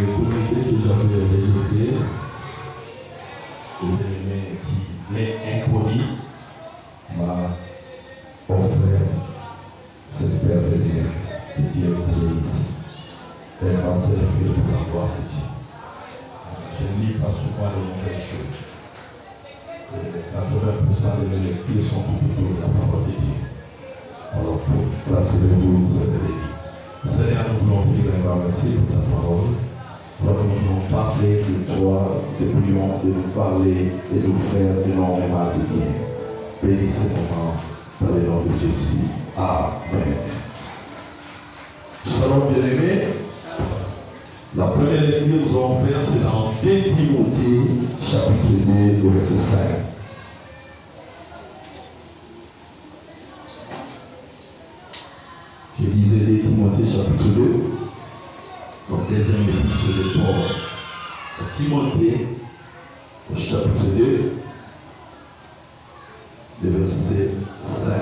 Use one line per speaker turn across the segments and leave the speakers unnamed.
Le comité que j'avais rejeté, et qui m'est inconnu, m'a offert cette paire de lunettes que Dieu bénisse. Elle m'a servi pour la gloire de Dieu. Je ne lis pas souvent les mauvaises choses. Et 80% de mes lectures sont tout autour de la parole de Dieu. Alors, placez-vous, c'est béni. Seigneur, nous voulons te dire un grand merci pour ta parole. Alors, nous voulons parler de toi, te prions de nous parler et de nous faire énormément de bien. Bénis ce moment dans le nom de Jésus. Amen. Shalom bien-aimés. La première lecture que nous allons faire, c'est dans 2 Timothée, chapitre 2, verset 5. Je disais 2 Timothée, chapitre 2, donc deuxième épître de Paul. Timothée, au chapitre 2, le verset 5.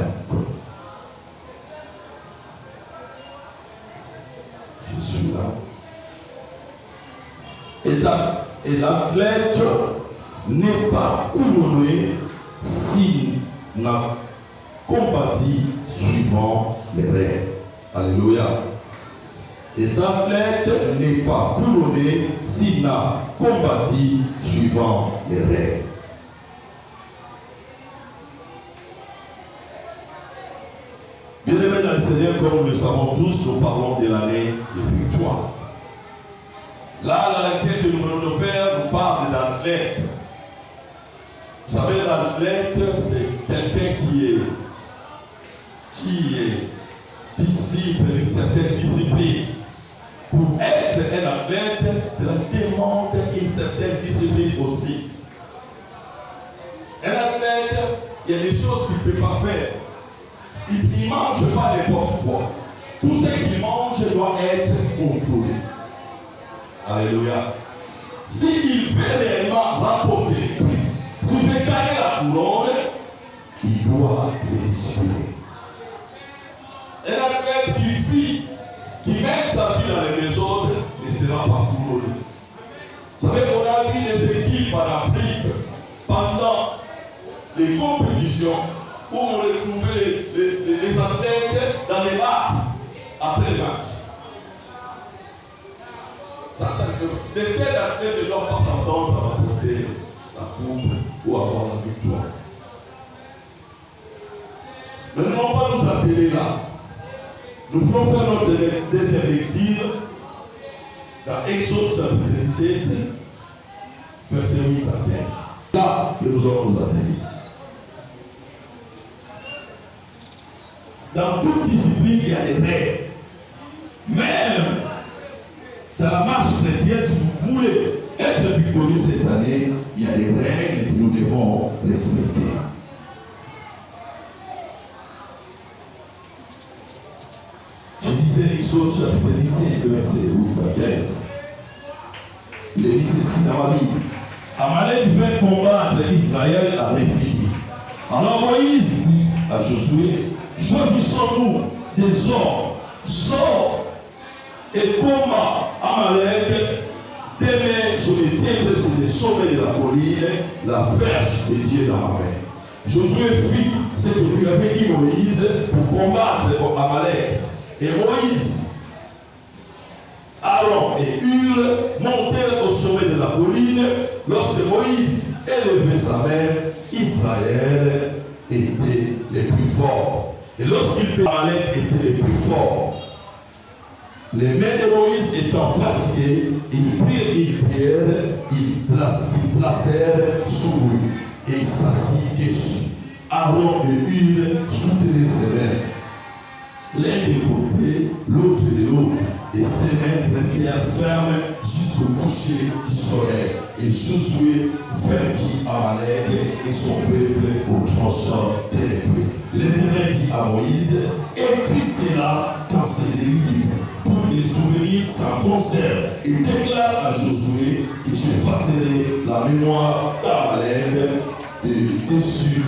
Je suis là. Et l'athlète n'est pas couronné s'il n'a combattu suivant les règles. Alléluia. Et l'athlète n'est pas couronné s'il n'a combattu suivant les règles. Bien-aimés dans le Seigneur, comme nous le savons tous, nous parlons de l'année de victoire. Là, la lecture que nous venons de faire nous parle d'athlète. Vous savez, l'athlète, c'est quelqu'un qui est disciple d'une certaine discipline. Pour être un athlète, cela demande une certaine discipline aussi. Un athlète, il y a des choses qu'il ne peut pas faire. Il ne mange pas n'importe quoi. Tout ce qu'il mange doit être contrôlé. Alléluia. S'il veut réellement remporter les prix, s'il veut gagner la couronne, il doit se discipliner. Un athlète qui mène sa vie dans les désordres ne sera pas couronné. Vous savez, on a vu des équipes en Afrique pendant les compétitions où on retrouvait les athlètes dans les bars après le match. Ça de tels athlètes ne doivent pas s'entendre à remporter la coupe ou avoir la victoire. Mais nous n'allons pas nous atteler là. Nous voulons faire notre deuxième lecture dans Exode chapitre 17, verset 8 à 15. Là que nous allons nous atteler. Dans toute discipline, il y a des règles. Même dans la marche chrétienne, si vous voulez être victorieux cette année, il y a des règles que nous devons respecter. Je disais Exode chapitre 17, verset 8 à 15. Il est dit ceci dans la Bible. Amalek vint combattre Israël à Réphidim. Alors Moïse dit à Josué, choisissons-nous des hommes, sors et combat Amalek. Demain, je me tiendrai sur le sommet de la colline, la verge de Dieu dans ma main. Josué fit ce que lui avait dit Moïse pour combattre Amalek. Et Moïse, Aaron et Hur montèrent au sommet de la colline. Lorsque Moïse élevait sa main, Israël était le plus fort. Et lorsqu'il Amalek était le plus fort. Les mains de Moïse étant fatiguées, ils prirent une pierre, ils placèrent sous lui et il s'assit dessus. Aaron et Hur soutenaient ses mains, l'un des côtés, l'autre de l'autre, et ses mains restèrent fermes jusqu'au coucher du soleil. Et Josué vainquit Amalek et son peuple au tranchant ténébreux. L'Éternel dit à Moïse, écris cela dans ces livres, pour que les souvenirs s'en conservent, et déclare à Josué que j'effacerai la mémoire d'Amalek sous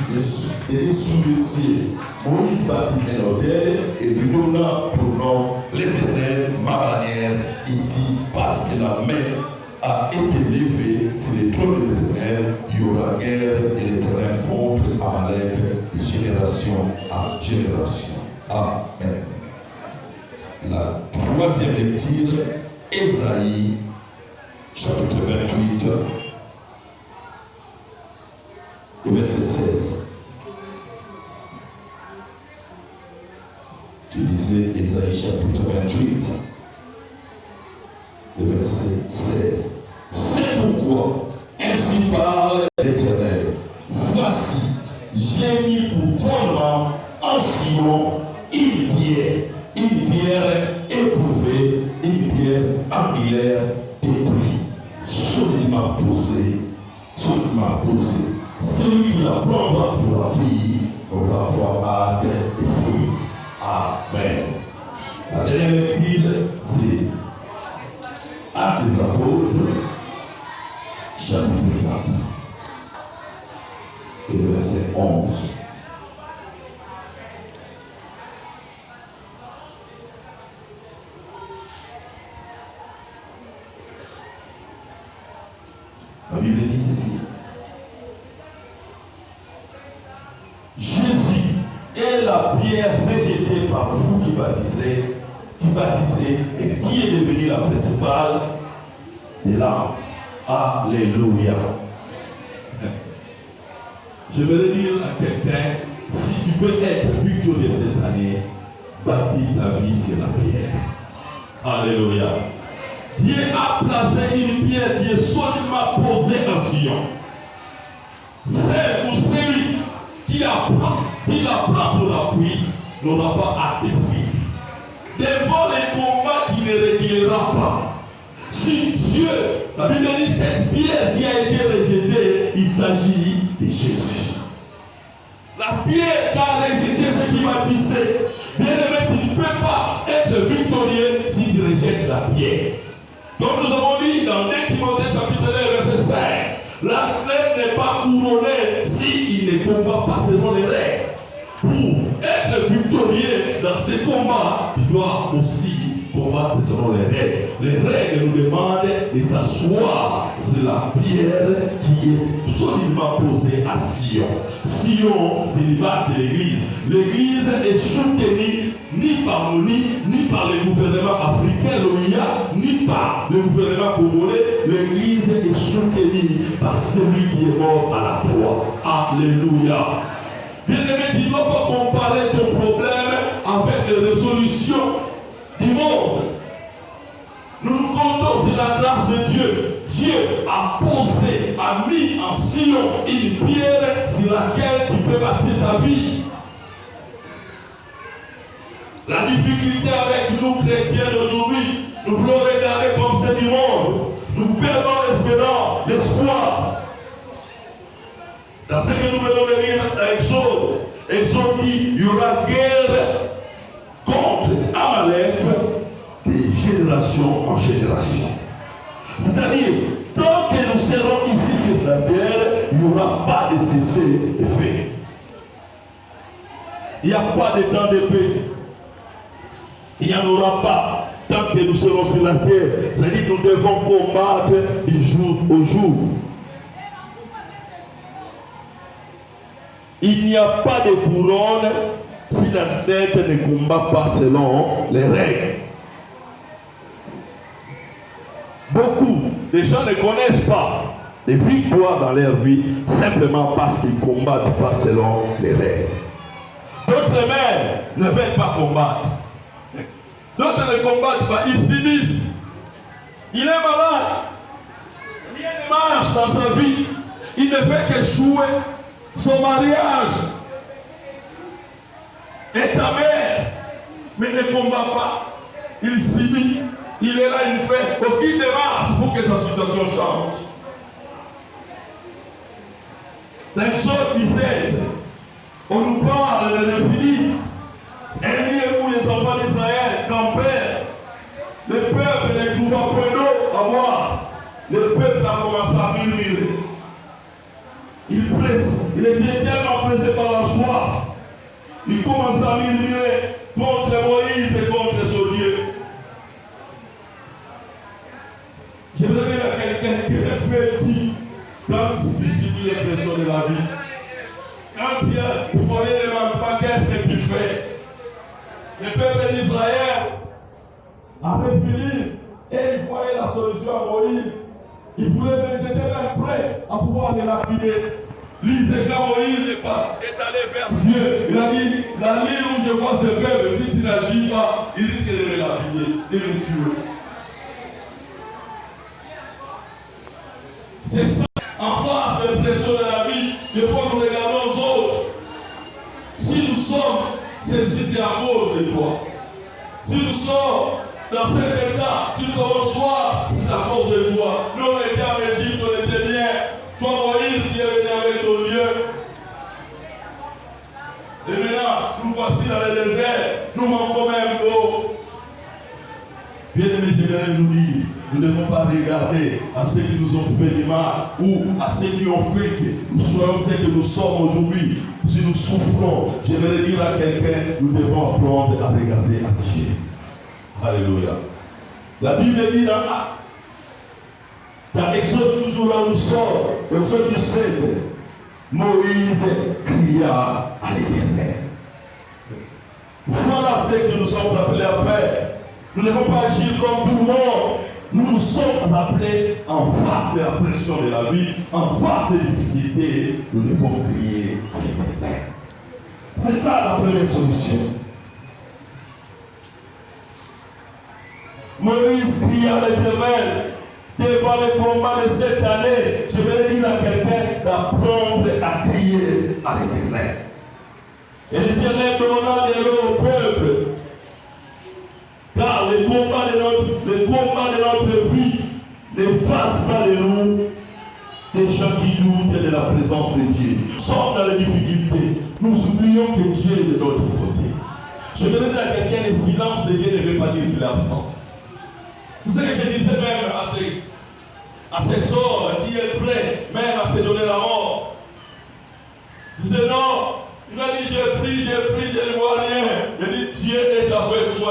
le ciel. Moïse bâtit un autel et lui donna pour nom l'Éternel, ma manière. Il dit, parce que la main a été levée sur le trône de l'Éternel, il y aura guerre et l'Éternel contre Amalek de génération en génération. Amen. La troisième lecture, Ésaïe, chapitre 28, verset 16. Je disais Ésaïe chapitre 28, verset 16. C'est pourquoi, ainsi parle l'Éternel, voici, j'ai mis pour fondement en Sion une pierre éprouvée, une pierre angulaire détruite, solidement posée. Celui qui la prendra pour appui aura pour hâte et fruits. Amen. La dernière lecture, c'est Actes des Apôtres, chapitre 4, et le verset 11. La Bible dit ceci. Jésus est la pierre rejetée par vous qui baptisez et qui est devenue la principale de l'âme. Alléluia. Je vais dire à quelqu'un, si tu veux être victorieux cette année, bâtis ta vie sur la pierre. Alléluia. Dieu a placé une pierre qui est solidement posée en Sion. C'est pour celui qui la prend pour appui n'aura pas à défier. Devant les combats qui ne reculera pas. Si Dieu, la Bible dit cette pierre qui a été rejetée, il s'agit de Jésus. La pierre qui a rejeté ce qui m'a tissé. Bien aimé, tu ne peux pas être victorieux si tu rejettes la pierre. Comme nous avons dit dans 2 Timothée chapitre 1 verset 5, l'athlète n'est pas couronné s'il ne combat pas selon les règles. Pour être victorieux dans ces combats, tu dois aussi combattre selon les règles. Les règles nous demandent de s'asseoir sur la pierre qui est solidement posée à Sion. Sion, c'est l'image de l'Église. L'Église est soutenue ni par nous, ni par le gouvernement africain, l'OIA, ni par le gouvernement congolais. L'Église est soutenue par celui qui est mort à la croix. Alléluia. Bien-aimé, tu ne dois pas comparer ton problème avec les résolutions du monde. Nous nous comptons sur la grâce de Dieu. Dieu a mis en Sion une pierre sur laquelle tu peux bâtir ta vie. La difficulté avec nous chrétiens d'aujourd'hui, nous voulons regarder comme c'est du monde. Nous perdons l'espoir. Dans ce que nous venons de lire dans Exode dit, il y aura guerre contre Amalek de génération en génération. C'est-à-dire, tant que nous serons ici sur la terre, il n'y aura pas de cessez-le-feu. Il n'y a pas de temps de paix. Il n'y en aura pas tant que nous serons sur la terre. C'est-à-dire que nous devons combattre du jour au jour. Il n'y a pas de couronne si la tête ne combat pas selon les règles. Beaucoup de gens ne connaissent pas les victoires dans leur vie simplement parce qu'ils ne combattent pas selon les règles. D'autres mères ne veulent pas combattre. D'autres ne combattent pas, ils subissent. Il est malade. Rien ne marche dans sa vie. Il ne fait qu'échouer. Son mariage est ta mère, mais ne combat pas. Il subit. Il est là, il fait aucune démarche pour que sa situation change. Dans Exode 17, on nous parle de l'infini. Un lieu où les enfants d'Israël campèrent. Le peuple ne trouva point d'eau à boire. Le peuple a commencé à murmurer. Il presse. à murmurer contre Moïse et contre son Dieu. Je voudrais dire à quelqu'un qui réfléchit quand tu subis les pressions de la vie. Quand tu connais les manquements, qu'est-ce que tu fais? Le peuple d'Israël avait fini et il voyait la solution à Moïse. Ils étaient même prêts à pouvoir les lapider. Lisez quand Moïse est allé vers Dieu. Il a dit, la ligne où je vois ce peuple, si tu n'agis pas, il risque de me lapider et me tuer. C'est ça. En face de pression de la vie, il faut que nous regardions aux autres. Si nous sommes, c'est à cause de toi. Si nous sommes dans cet état, si nous avons soif, c'est à cause de toi. Nous, on était en Égypte, on était bien. Toi, Moïse, qui est venu avec ton Dieu. Et maintenant, nous voici dans le désert. Nous manquons même d'eau. Bien aimé, j'aimerais nous dire, nous ne devons pas regarder à ceux qui nous ont fait du mal ou à ceux qui ont fait que nous soyons ceux que nous sommes aujourd'hui. Si nous souffrons, j'aimerais dire à quelqu'un, nous devons apprendre à regarder à Dieu. Alléluia. La Bible dit dans Exode, toujours là où nous sommes, Exode 17, Moïse cria à l'Éternel. Voilà ce que nous sommes appelés à faire. Nous ne devons pas agir comme tout le monde. Nous nous sommes appelés en face de la pression de la vie, en face des difficultés. Nous devons crier à l'Éternel. C'est ça la première solution. Moïse crie à l'Éternel devant le combat de cette année. Je vais dire à quelqu'un d'apprendre à crier à l'Éternel. Et l'Éternel donna de l'eau au peuple. Car le combat de notre vie ne fasse pas de nous des gens qui doutent de la présence de Dieu. Nous sommes dans les difficultés. Nous oublions que Dieu est de notre côté. Je vais dire à quelqu'un, le silence de Dieu ne veut pas dire qu'il est absent. C'est ce que je disais même à cet homme qui est prêt même à se donner la mort. Je disais non, il m'a dit j'ai pris, je ne vois rien. Il dit Dieu est avec toi,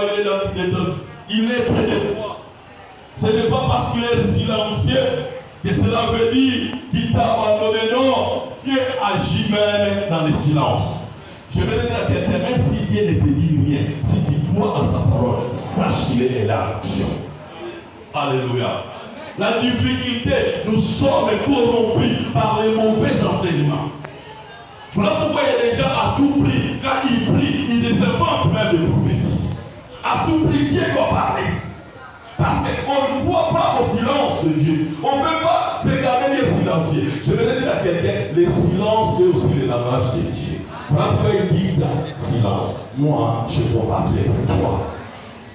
il est près de toi. Ce n'est pas parce qu'il est silencieux que cela veut dire qu'il t'a abandonné. Non, Dieu agit même dans le silence. Je vais dire à quelqu'un, même si Dieu ne te dit rien, si tu crois à sa parole, sache qu'il est là. Alléluia. La difficulté, nous sommes corrompus par les mauvais enseignements. Voilà pourquoi il y a des gens à tout prix, quand ils prient, ils les inventent même des prophéties. À tout prix, Dieu doit parler. Parce qu'on ne voit pas au silence de Dieu. On ne veut pas regarder les silencieux. Je vais dire à quelqu'un, le silence est aussi le langage de Dieu. Voilà pourquoi il dit dans le silence, moi, je combattrai pour toi.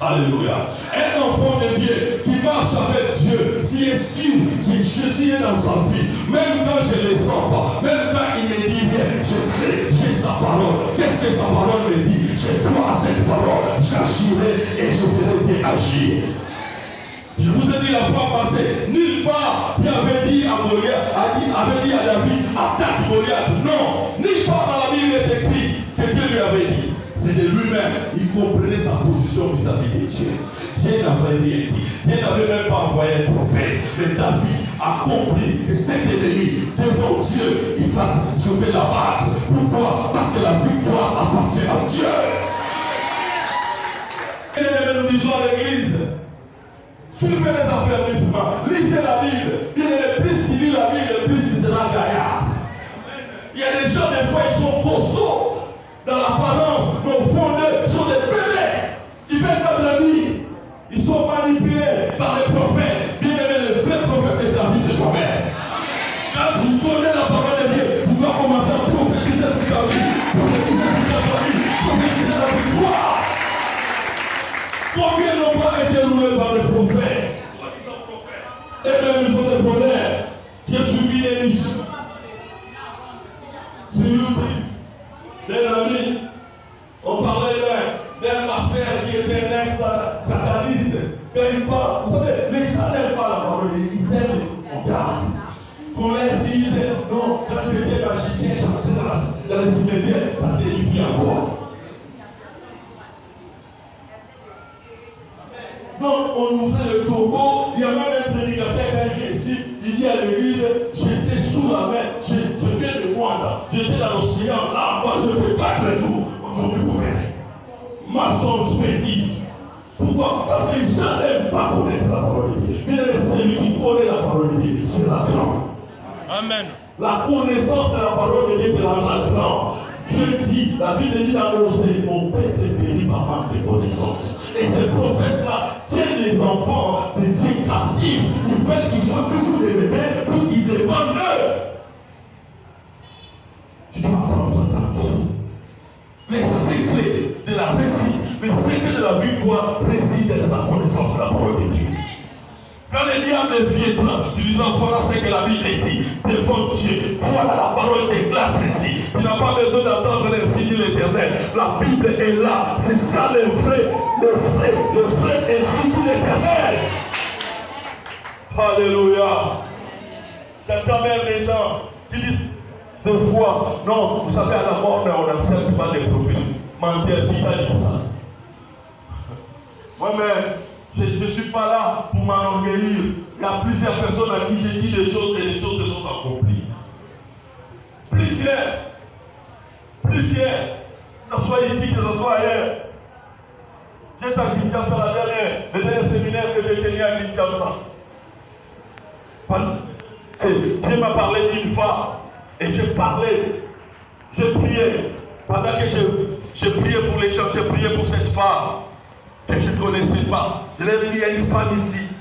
Alléluia. Un enfant de Dieu qui marche avec Dieu, qui est sûr que Jésus est dans sa vie, même quand je ne le sens pas, même quand il me dit bien, je sais, j'ai sa parole. Qu'est-ce que sa parole me dit? Je crois à cette parole, j'agirai et je verrai Dieu agir. Je vous ai dit la fois passée, nulle part qui avait dit à Goliath, avait dit à David, attaque Goliath. Non, nulle part dans la Bible est écrit que Dieu lui avait dit. C'est de lui-même, il comprenait sa position vis-à-vis de Dieu. Dieu n'avait rien dit. Dieu n'avait même pas envoyé un prophète. Mais David a compris que cet ennemi, devant Dieu, il va, je vais l'abattre. Pourquoi? Parce que la victoire appartient à Dieu. Et nous disons à l'église, suivez les affermissements, lisez la Bible. Bien, le plus tu lis la Bible, le plus tu seras gaillard. Il y a des gens, des fois, ils sont costauds. Dans l'apparence, mais au fond d'eux, sont des bébés. Ils veulent pas grandir. Ils sont manipulés par les prophètes. Bien aimé, le vrai prophète de ta vie, c'est toi-même. Quand tu connais la parole de Dieu, tu dois commencer à prophétiser sur ta vie, prophétiser sur ta famille, prophétiser la victoire. Combien n'ont pas été roulés par les prophètes? Et même ils ont des problèmes. J'ai suivi l'émission sur YouTube. D'un ami, on parlait d'un pasteur qui était un ex-sataniste. Quand il parle, vous savez, les gens n'aiment pas la parole, ils aiment qu'on garde. Qu'on leur dise, non, quand j'étais magicien, j'entrais dans le cimetière, ça terrifie à voir. dit à l'église, j'étais sous la mer, je viens de Rwanda, j'étais dans l'océan, là-bas, je fais 4 jours. Aujourd'hui, vous verrez. Mensonge, bêtise. Pourquoi? Parce que les gens n'aiment pas connaître la parole de Dieu. Mais celui qui connaît la parole de Dieu, c'est la grande.
Amen.
La connaissance de la parole de Dieu est la grande. Dieu dit, la Bible dit dans l'océan, mon peuple périt par manque de connaissance. Et ces prophètes-là tiennent les enfants de Dieu captifs. Ils veulent qu'ils soient toujours des bébés pour qu'ils dépendent d'eux. Tu dois apprendre à grandir. Les secrets de la réussite, les secrets de la victoire résident dans la connaissance de la parole de Dieu. Quand le diable viendra, tu lui dis voilà ce que la Bible dit devant Dieu. Voilà la parole déclare ceci. Tu n'as pas besoin d'attendre l'insigne de l'Éternel. La Bible est là. C'est ça le vrai insigne de l'Éternel. Alléluia. J'entends même les gens qui disent deux fois, non, vous savez, à la mort, on n'accepte pas les prophètes. Menteur, qui t'a dit ça? Moi-même, je ne suis pas là pour m'enorgueillir. Il y a plusieurs personnes à qui j'ai dit des choses et des choses se sont accomplies. Plusieurs. Que ce soit ici, que ce soit ailleurs. J'étais à Kinshasa le dernier séminaire que j'ai tenu à Kinshasa. Dieu m'a parlé d'une fois. Et j'ai parlé, j'ai prié. Pendant que je priais pour les gens, j'ai prié pour cette femme que je ne connaissais pas. Je l'ai dit, il y a une femme ici.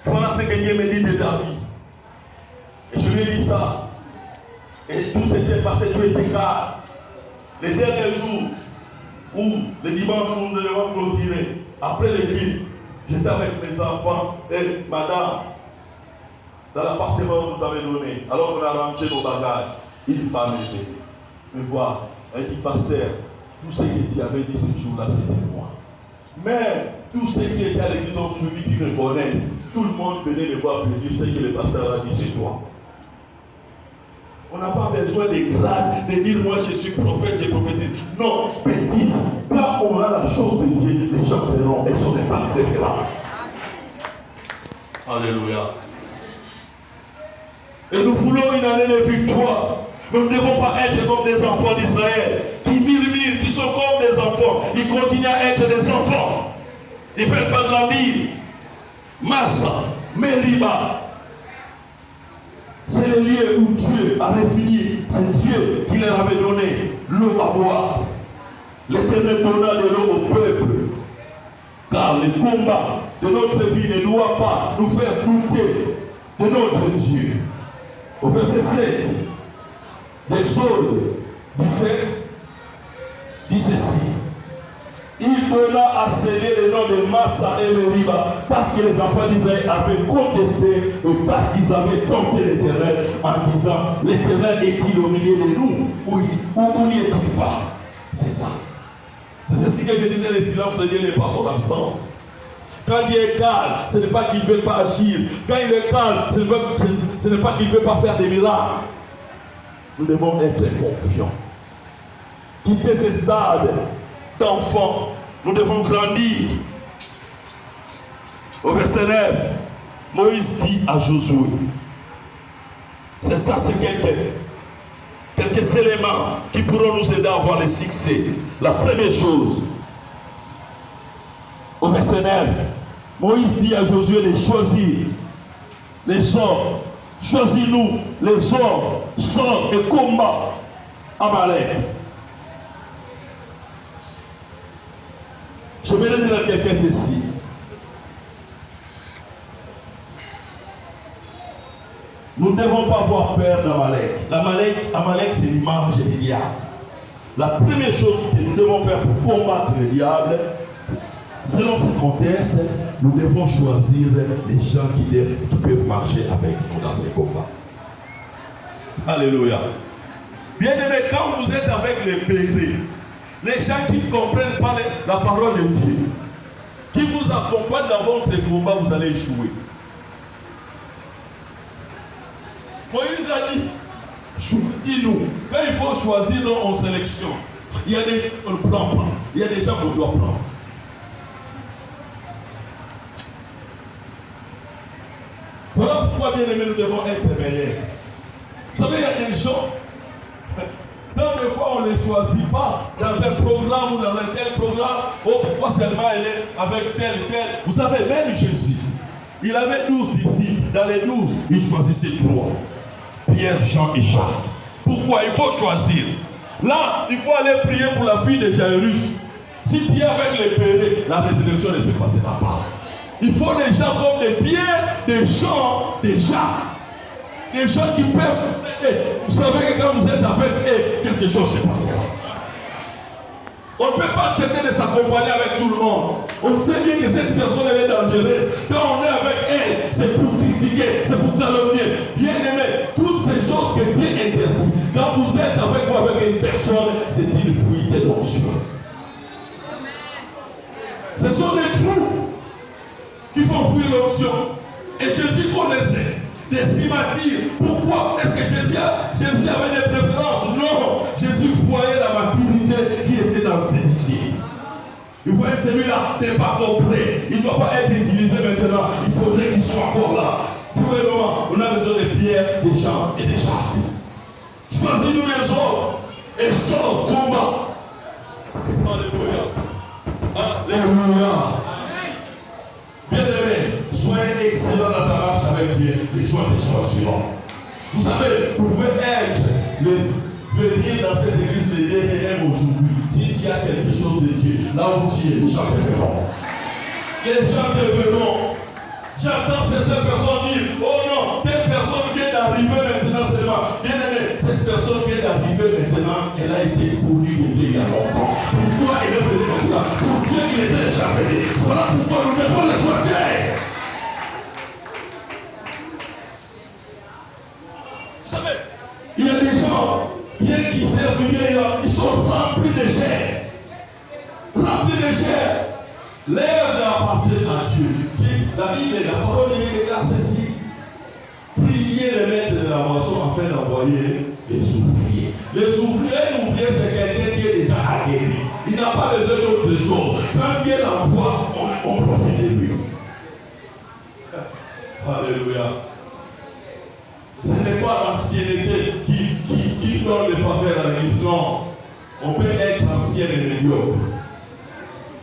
Voilà ce que Dieu me dit de David. Et je lui ai dit ça. Et tout s'était passé, tout était calme. Les derniers jours, où le dimanche, où nous devons clôturer, après le culte, j'étais avec mes enfants et madame, dans l'appartement que vous avez donné, alors qu'on a rangé nos bagages, une femme est venue me voir. Elle dit, pasteur, tout ce que tu avais dit ce jour-là, c'était moi. Mais tous ceux qui étaient à l'église ont suivi, qui me connaissent. Tout le monde venait me voir pour dire ce que le pasteur a dit, c'est toi. On n'a pas besoin de grâce, de dire moi je suis prophète, je prophétise. Non, petit, quand on a la chose de Dieu, les gens verront et sont des persévérants. Alléluia. Et nous voulons une année de victoire. Nous ne devons pas être comme des enfants d'Israël qui murmurent, qui sont comme des enfants. Ils continuent à être des enfants. Ils ne veulent pas grandir. Massa, Meriba, c'est le lieu où Dieu a défini. C'est Dieu qui leur avait donné l'eau à boire. L'Éternel donna de l'eau au peuple. Car le combat de notre vie ne doit pas nous faire douter de notre Dieu. Au verset 7 d'Exode 17, dit ceci. Il donna à sceller le nom de Massa et Meriba parce que les enfants d'Israël avaient contesté et parce qu'ils avaient tenté l'Éternel en disant l'Éternel est-il au milieu de nous ou n'y est-il pas? C'est ça. C'est ceci que je disais, le silence de Dieu n'est pas son absence. Quand Dieu est calme, ce n'est pas qu'il ne veut pas agir. Quand il est calme, ce n'est pas qu'il ne veut pas faire des miracles. Nous devons être confiants. Quitter ce stade d'enfants. Nous devons grandir. Au verset 9, Moïse dit à Josué, c'est ça, c'est quelques éléments qui pourront nous aider à avoir le succès. La première chose, au verset 9, Moïse dit à Josué de choisir les hommes. Choisis-nous les hommes, sors et combat Amalek. Je vais dire à quelqu'un ceci. Nous ne devons pas avoir peur d'Amalek. Amalek, c'est l'image du diable. La première chose que nous devons faire pour combattre le diable, selon ce contexte, nous devons choisir les gens qui peuvent marcher avec nous dans ces combats. Alléluia. Bien-aimés, quand vous êtes avec les bénés, les gens qui ne comprennent pas la parole de Dieu, qui vous accompagnent dans votre combat, vous allez échouer. Moïse a dit, choisis-nous. Quand il faut choisir, on sélectionne. On ne prend pas. Il y a des gens qu'on doit prendre. Voilà pourquoi, bien aimés, nous devons être meilleurs. Vous savez, il y a des gens, tant de fois on ne les choisit pas dans un programme ou dans un tel programme. Oh, pourquoi seulement elle est avec tel et tel. Vous savez, même Jésus, il avait 12 disciples. Dans les 12, il choisissait 3. Pierre, Jean et Jacques. Pourquoi? Il faut choisir. Là, il faut aller prier pour la fille de Jairus. Si tu es avec les pérés, la résurrection ne se passera pas. Il faut des gens comme des Pierre, des Jean, des Jacques. Des gens qui peuvent vous aider. Vous savez que quand vous êtes avec eux, quelque chose se passera. On ne peut pas accepter de s'accompagner avec tout le monde. On sait bien que cette personne elle est dangereuse. Quand on est avec elle, c'est pour critiquer, c'est pour calomnier. Bien aimé, toutes ces choses que Dieu interdit. Quand vous êtes avec une personne, c'est une fuite d'onction. Ce sont les trous qui font fuir l'onction. Et Jésus connaissait des cimatires. Pourquoi? Est-ce que Jésus avait des préférences? Non. Jésus voyait la maturité qui était dans ses disciples. Il voyait celui-là n'est pas complet. Il ne doit pas être utilisé maintenant. Il faudrait qu'il soit encore là. Pour le moment, on a besoin de Pierre, des Jean et des Jacques. Choisis-nous les autres et sors combat. Alléluia. Alléluia. Bien-aimés, soyez excellents dans ta marche avec Dieu. Les jours des choisiront. Vous savez, vous pouvez venir dans cette église de Dieu et même aujourd'hui. Si tu as quelque chose de Dieu, là où tu es, les gens te verront. Les gens te verront. J'entends certaines personnes dire, oh non, telle personne vient d'arriver maintenant seulement. Bien aimé, cette personne vient d'arriver maintenant, elle a été connue de Dieu il y a longtemps. Pour toi, elle est venue maintenant. Pour Dieu, il était déjà venu. Voilà pourquoi nous devons les soigner. Vous savez, il y a des gens, bien qu'ils servent Dieu, ils sont remplis de chair. Remplis de chair. L'œuvre appartient à Dieu. La Bible, la parole de Dieu déclare ceci. Priez le maître de la moisson afin d'envoyer les ouvriers. Les ouvriers, un ouvrier, c'est quelqu'un qui est déjà aguerri. Il n'a pas besoin d'autre chose. Quand Dieu l'envoie, on profite de lui. Alléluia. Ce n'est pas l'ancienneté qui donne les faveurs à l'église. Non. On peut être ancien et médiocre.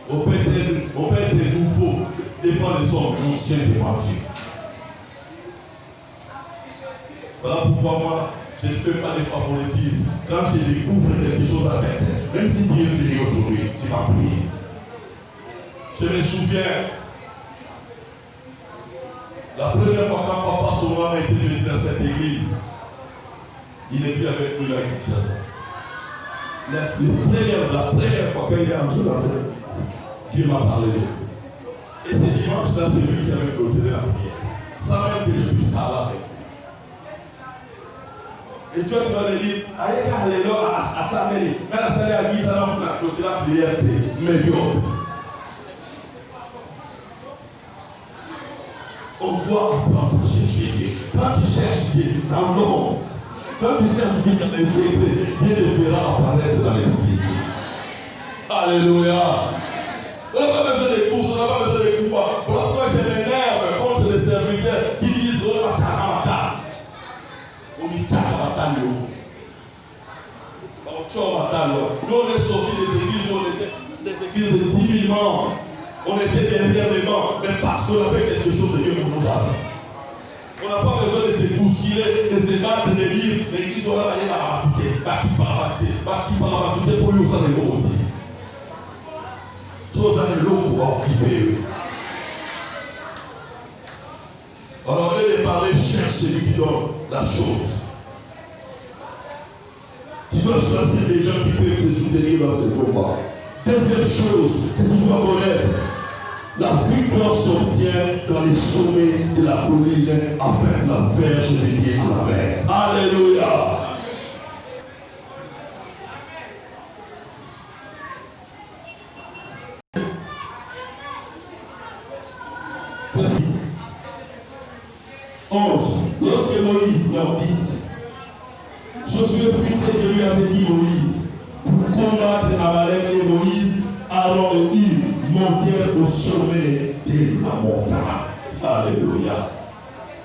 On peut être nouveau devant les hommes, anciens devant Dieu. Voilà pourquoi moi, je ne fais pas de favoritisme. Quand je découvre quelque chose à tête, même si Dieu est venu aujourd'hui, tu vas prier. Je me souviens, la première fois quand Papa Souma m'a été venu dans cette église, il n'est plus avec nous là à Kinshasa. La première fois qu'il est entré dans cette église, Dieu m'a parlé de lui. Et c'est dimanche-là, c'est lui qui avait clôturé la prière. Sans même que je puisse parler avec lui. Et Dieu va me dire, allez, alléluia, à Saméli. Mais la salle à Guise, alors on a clôturé la prière de médiocre. On doit apprendre à chercher Dieu. Quand tu cherches Dieu dans l'ombre, quand tu cherches Dieu dans les secrets, Dieu te verra apparaître dans les publics. Alléluia. On n'a pas besoin de courses, on n'a pas besoin de combats. Pourquoi je m'énerve contre les serviteurs qui disent oh, Matamata. On dit Takamata Léo. Nous on est sortis des églises où on était des églises de 10 000 membres. On était derrière les membres, mais parce qu'on avait quelque chose de Dieu pour nos enfants. On n'a pas besoin de se bousculer, de se battre, de dire l'église on va aller à la battuter, pour lui, on s'en est l'autre. Alors, au lieu de parler, cherche celui qui donne la chose. Tu dois choisir des gens qui peuvent te soutenir dans ce combat. Deuxième chose que tu dois connaître, la victoire s'obtient dans les sommets de la colline avec la verge de Dieu à la main. Alléluia. Verset 11. Lorsque Moïse, dans 10, Josué fils de lui avait dit Moïse, pour combattre Amalek et Moïse, Aaron et Hur montèrent au sommet de la montagne. Alléluia.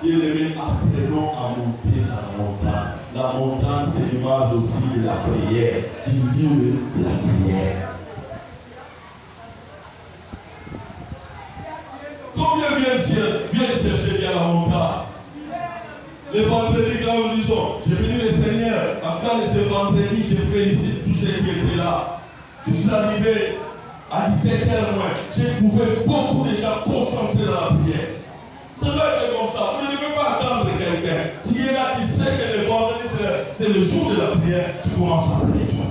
Bien-aimés, apprenons à monter dans la montagne. La montagne, c'est l'image aussi de la prière, du lieu de la prière. Combien viennent chercher bien la montagne? Les vendredis, quand nous disons, j'ai venu le Seigneur, après ce vendredi, je félicite tous ceux qui étaient là. Je suis arrivé à 17h moins. J'ai trouvé beaucoup de gens concentrés dans la prière. Ça doit être comme ça. Vous ne devez pas attendre quelqu'un. Tu es là, tu sais que le vendredi, c'est le jour de la prière. Tu commences à prier toi.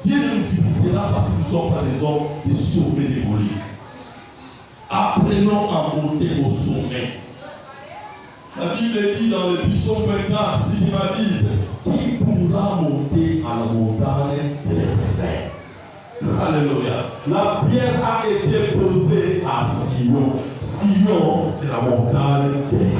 Dieu nous visitera parce que nous ne sommes pas des hommes des sommets des collines. Apprenons à monter au sommet. La Bible dit dans le psaume 24, si je m'avise, qui pourra monter à la montagne de l'Éternel? Alléluia. La pierre a été posée à Sion. Sion, c'est la montagne de l'Éternel.